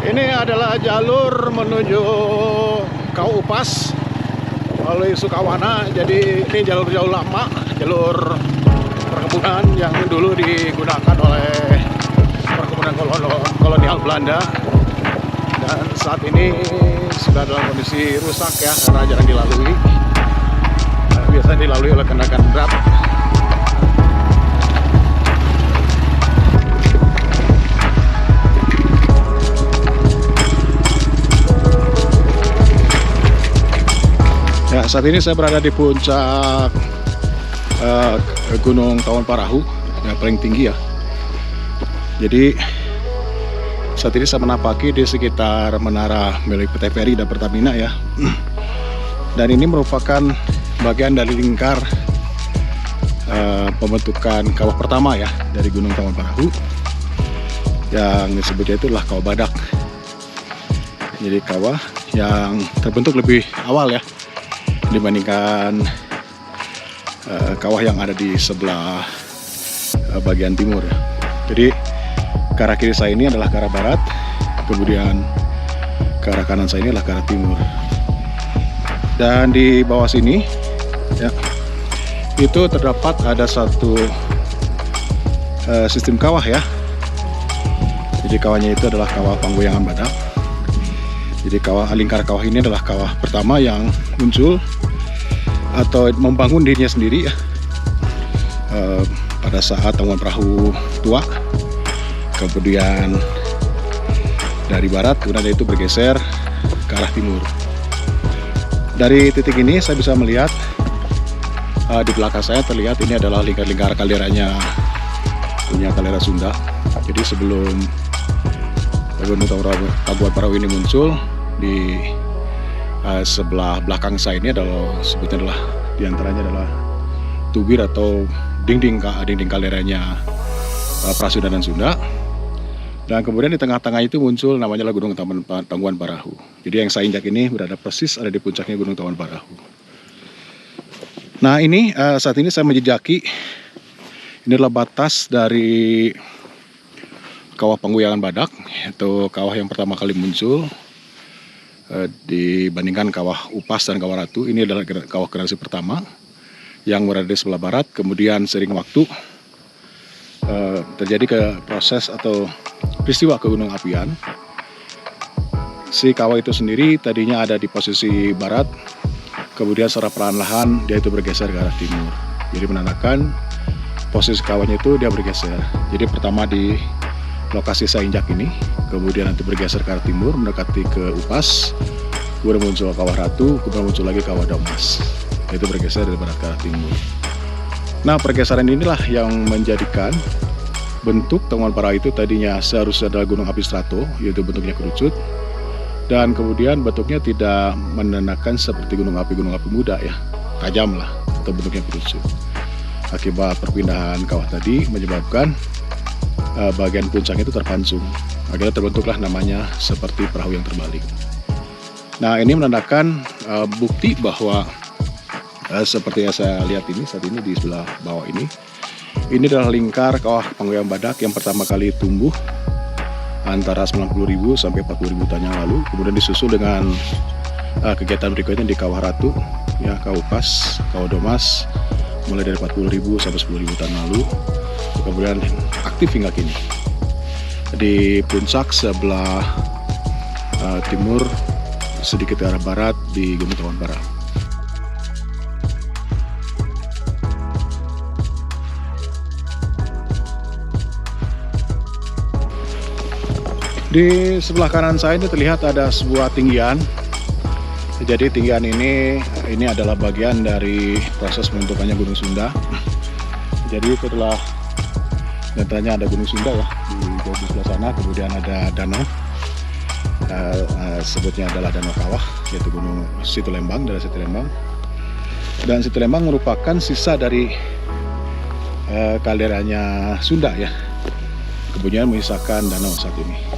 Ini adalah jalur menuju Kau Upas melalui Sukawana. Jadi ini jalur jauh lama, jalur perkebunan yang dulu digunakan oleh perkebunan kolonial Belanda. Dan saat ini sudah dalam kondisi rusak ya, karena jarang dilalui. Biasanya dilalui oleh kendaraan berat. Ya, saat ini saya berada di puncak Gunung Tawon Parahu, yang paling tinggi ya. Jadi saat ini saya menapaki di sekitar menara milik PT Ferry dan Pertamina ya. Dan ini merupakan bagian dari lingkar pembentukan kawah pertama ya dari Gunung Tawon Parahu, yang disebutnya itu adalah kawah badak. Jadi kawah yang terbentuk lebih awal ya dibandingkan kawah yang ada di sebelah bagian timur ya. Jadi ke arah kiri saya ini adalah ke arah barat, kemudian ke arah kanan saya ini adalah ke arah timur. Dan di bawah sini ya, itu terdapat ada satu sistem kawah ya. Jadi kawahnya itu adalah kawah Panggoyangan Badak. Jadi lingkar kawah ini adalah kawah pertama yang muncul atau membangun dirinya sendiri ya, pada saat Tawon Parahu tua. Kemudian dari barat kemudian itu bergeser ke arah timur. Dari titik ini saya bisa melihat di belakang saya terlihat ini adalah lingkar-lingkar kalderanya punya kaldera Sunda. Jadi sebelum Gunung Tawon Parahu ini muncul, di sebelah belakang saya ini sebutnya adalah diantaranya adalah tubir atau dinding kalderanya Prasudanan Sunda. Dan kemudian di tengah-tengah itu muncul namanya Gunung Tawon Parahu. Jadi yang saya injak ini berada persis ada di puncaknya Gunung Tawon Parahu. Nah ini saat ini saya menjejaki, ini adalah batas dari kawah Panggoyangan Badak, yaitu kawah yang pertama kali muncul dibandingkan kawah Upas dan kawah Ratu. Ini adalah kawah generasi pertama yang berada di sebelah barat. Kemudian sering waktu terjadi proses atau peristiwa kegunung apian. Si kawah itu sendiri tadinya ada di posisi barat, kemudian secara perlahan-lahan dia itu bergeser ke arah timur. Jadi menandakan posisi kawahnya itu dia bergeser. Jadi pertama di lokasi saya injak ini, kemudian nanti bergeser ke arah timur mendekati ke Upas, kemudian muncul kawah Ratu, kemudian muncul lagi kawah Damas. Itu bergeser dari barat ke arah timur. Nah, pergeseran inilah yang menjadikan bentuk Tawon Parahu itu tadinya seharusnya adalah gunung api strato, yaitu bentuknya kerucut, dan kemudian bentuknya tidak menandakan seperti gunung api muda ya, tajam lah atau bentuknya kerucut. Akibat perpindahan kawah tadi menyebabkan bagian puncak itu terpancung, akhirnya terbentuklah namanya seperti perahu yang terbalik. Nah ini menandakan bukti bahwa seperti yang saya lihat ini saat ini di sebelah bawah ini adalah lingkar kawah Panggoyangan Badak yang pertama kali tumbuh antara 90.000 sampai 40.000 tahun yang lalu. Kemudian disusul dengan kegiatan berikutnya di kawah Ratu, ya, kawah Upas, kawah Damas, mulai dari 40.000 sampai 10.000 tahun lalu. Kemudian aktif hingga kini. Di puncak sebelah timur, sedikit ke arah barat di Gunung Tawon Parahu. Di sebelah kanan saya ini terlihat ada sebuah tinggian. Jadi tinggian ini adalah bagian dari proses pembentukannya Gunung Sunda. Jadi setelah nyatanya ada Gunung Sunda ya di sebelah sana, kemudian ada danau, sebutnya adalah Danau Kawah, yaitu Gunung Situlembang, daerah Situlembang. Dan Situlembang merupakan sisa dari kalderanya Sunda ya, kemudian menyisakan danau saat ini.